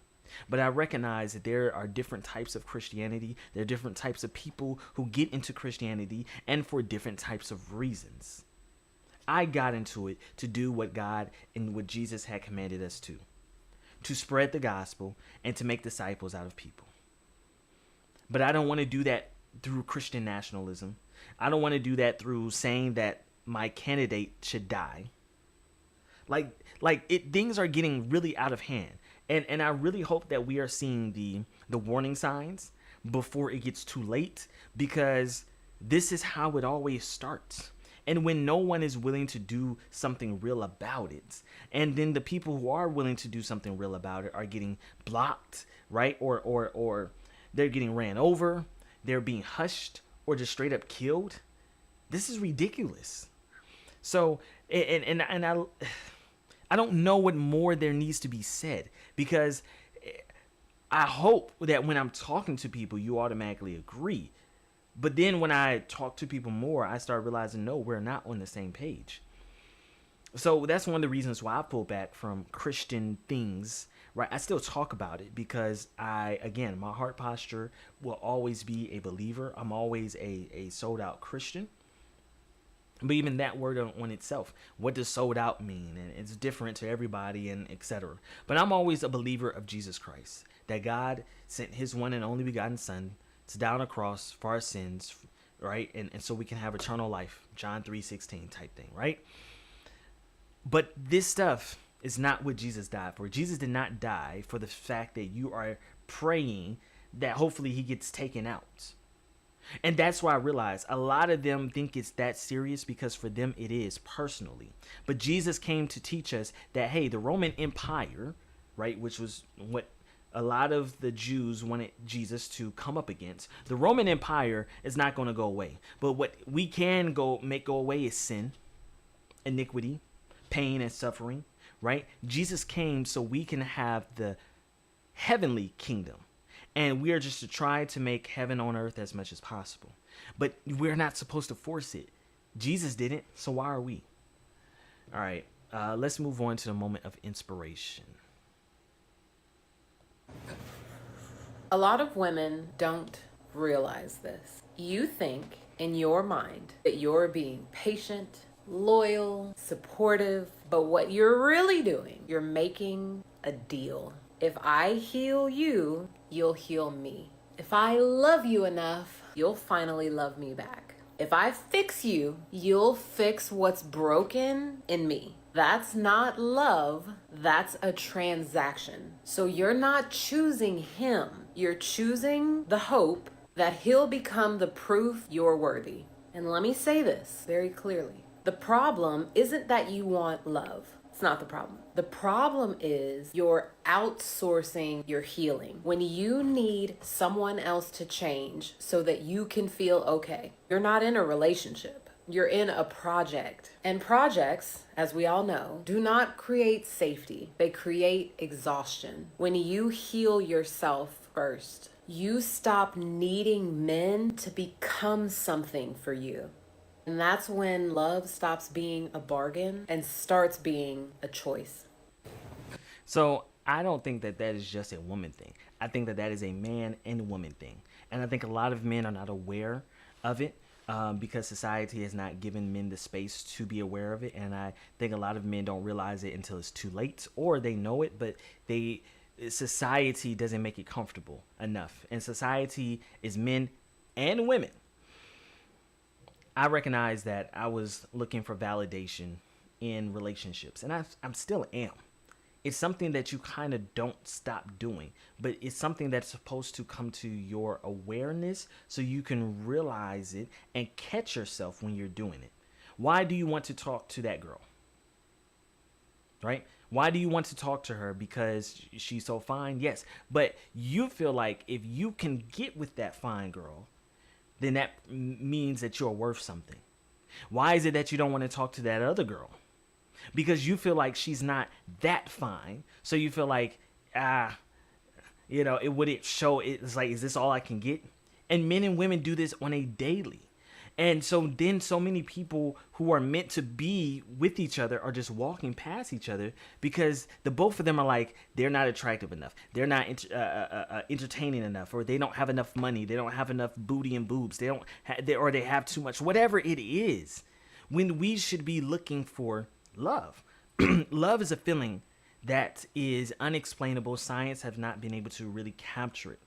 But I recognize that there are different types of Christianity. There are different types of people who get into Christianity and for different types of reasons. I got into it to do what God and what Jesus had commanded us to spread the gospel and to make disciples out of people. But I don't want to do that through Christian nationalism. I don't want to do that through saying that my candidate should die. Things are getting really out of hand. And I really hope that we are seeing the warning signs before it gets too late, because this is how it always starts. And when no one is willing to do something real about it, and then the people who are willing to do something real about it are getting blocked, right? Or they're getting ran over, they're being hushed, or just straight up killed. This is ridiculous. So, and I don't know what more there needs to be said, because I hope that when I'm talking to people, you automatically agree. But then when I talk to people more, I start realizing, no, we're not on the same page. So that's one of the reasons why I pull back from Christian things, right? I still talk about it because again, my heart posture will always be a believer. I'm always a sold out Christian. But even that word on itself, what does sold out mean? And it's different to everybody, and etc. But I'm always a believer of Jesus Christ, that God sent his one and only begotten son to die on a cross for our sins, right? And so we can have eternal life, John 3:16 type thing, right? But this stuff is not what Jesus died for. Jesus did not die for the fact that you are praying that hopefully he gets taken out. And that's why I realize a lot of them think it's that serious, because for them it is personally. But Jesus came to teach us that, hey, the Roman Empire, right, which was what a lot of the Jews wanted Jesus to come up against. The Roman Empire is not going to go away. But what we can make go away is sin, iniquity, pain, and suffering, right? Jesus came so we can have the heavenly kingdom. And we are just to try to make heaven on earth as much as possible. But we're not supposed to force it. Jesus didn't, so why are we? All right, let's move on to the moment of inspiration. A lot of women don't realize this. You think in your mind that you're being patient, loyal, supportive, but what you're really doing, you're making a deal. If I heal you, you'll heal me. If I love you enough, you'll finally love me back. If I fix you, you'll fix what's broken in me. That's not love, that's a transaction. So you're not choosing him, you're choosing the hope that he'll become the proof you're worthy. And let me say this very clearly. The problem isn't that you want love. It's not the problem. The problem is you're outsourcing your healing. When you need someone else to change so that you can feel okay, you're not in a relationship. You're in a project. And projects, as we all know, do not create safety. They create exhaustion. When you heal yourself first, you stop needing men to become something for you. And that's when love stops being a bargain and starts being a choice. So I don't think that is just a woman thing. I think that is a man and woman thing. And I think a lot of men are not aware of it because society has not given men the space to be aware of it. And I think a lot of men don't realize it until it's too late, or they know it, but society doesn't make it comfortable enough. And society is men and women. I recognize that I was looking for validation in relationships, and I'm still am. It's something that you kind of don't stop doing, but it's something that's supposed to come to your awareness so you can realize it and catch yourself when you're doing it. Why do you want to talk to that girl? Right? Why do you want to talk to her? Because she's so fine? Yes. But you feel like if you can get with that fine girl, then that means that you're worth something. Why is it that you don't want to talk to that other girl? Because you feel like she's not that fine. So you feel like, it wouldn't show. It's like, is this all I can get? And men and women do this on a daily. And so then so many people who are meant to be with each other are just walking past each other because the both of them are like, they're not attractive enough. They're not entertaining enough, or they don't have enough money. They don't have enough booty and boobs. They have too much, whatever it is, when we should be looking for love. Love is a feeling that is unexplainable. Science have not been able to really capture it.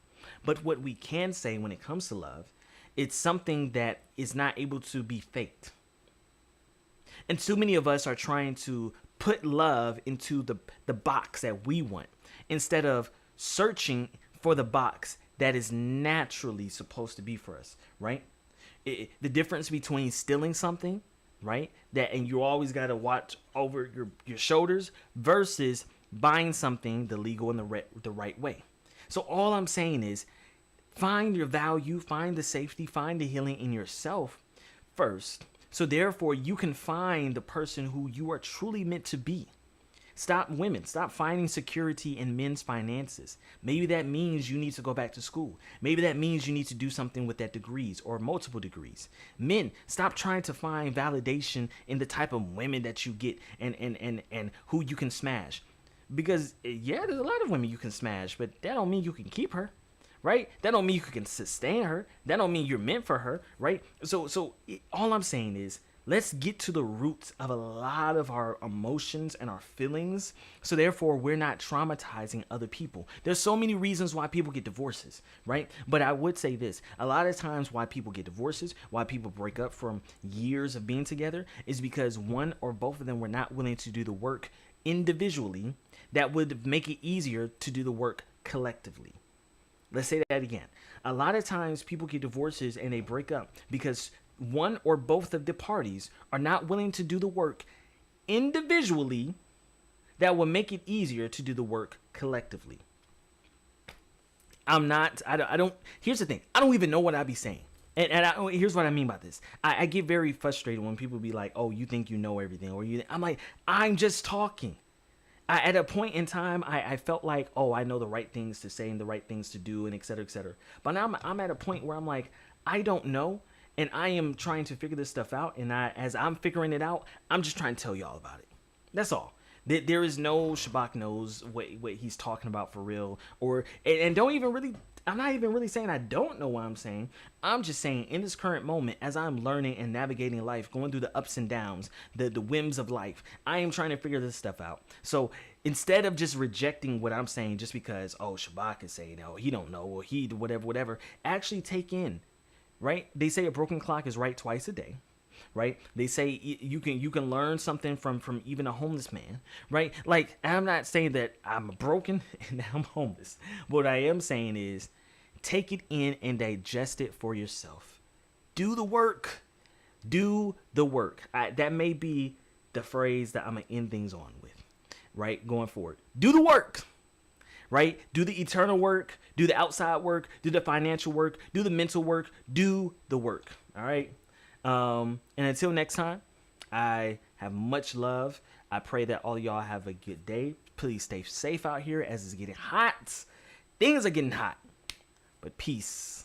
But what we can say when it comes to love, it's something that is not able to be faked. And too many of us are trying to put love into the box that we want, instead of searching for the box that is naturally supposed to be for us, right? The difference between stealing something, right, and you always got to watch over your shoulders, versus buying something the legal and the right way. So all I'm saying is, find your value, find the safety, find the healing in yourself first, So therefore, you can find the person who you are truly meant to be. Stop finding security in men's finances. Maybe that means you need to go back to school. Maybe that means you need to do something with that degrees or multiple degrees. Men, stop trying to find validation in the type of women that you get and who you can smash. Because yeah, there's a lot of women you can smash, but that don't mean you can keep her. Right? That don't mean you can sustain her. That don't mean you're meant for her, right? So all I'm saying is, let's get to the roots of a lot of our emotions and our feelings, so therefore we're not traumatizing other people. There's so many reasons why people get divorces, right? But I would say this, a lot of times why people get divorces, why people break up from years of being together, is because one or both of them were not willing to do the work individually that would make it easier to do the work collectively. Let's say that again. A lot of times people get divorces and they break up because one or both of the parties are not willing to do the work individually that will make it easier to do the work collectively. I don't, here's the thing. I don't even know what I be saying. Here's what I mean by this. I get very frustrated when people be like, oh, you think you know everything. I'm like, I'm just talking. At a point in time, I felt like, oh, I know the right things to say and the right things to do and et cetera, et cetera. But now I'm at a point where I'm like, I don't know. And I am trying to figure this stuff out. And as I'm figuring it out, I'm just trying to tell y'all about it. That's all. There is no Shabach knows what he's talking about for real. And don't even really, I'm not even really saying I don't know what I'm saying. I'm just saying in this current moment, as I'm learning and navigating life, going through the ups and downs, the whims of life, I am trying to figure this stuff out. So instead of just rejecting what I'm saying just because, oh, Shabach is saying, oh, he don't know, or he whatever, actually take in, right? They say a broken clock is right twice a day. Right? They say you can learn something from even a homeless man, right? Like, I'm not saying that I'm broken and that I'm homeless. What I am saying is take it in and digest it for yourself. Do the work. Do the work. That may be the phrase that I'm going to end things on with, right? Going forward. Do the work, right? Do the eternal work. Do the outside work. Do the financial work. Do the mental work. Do the work, all right? And until next time, I have much love. I pray that all y'all have a good day. Please stay safe out here as it's getting hot. Things are getting hot. But peace.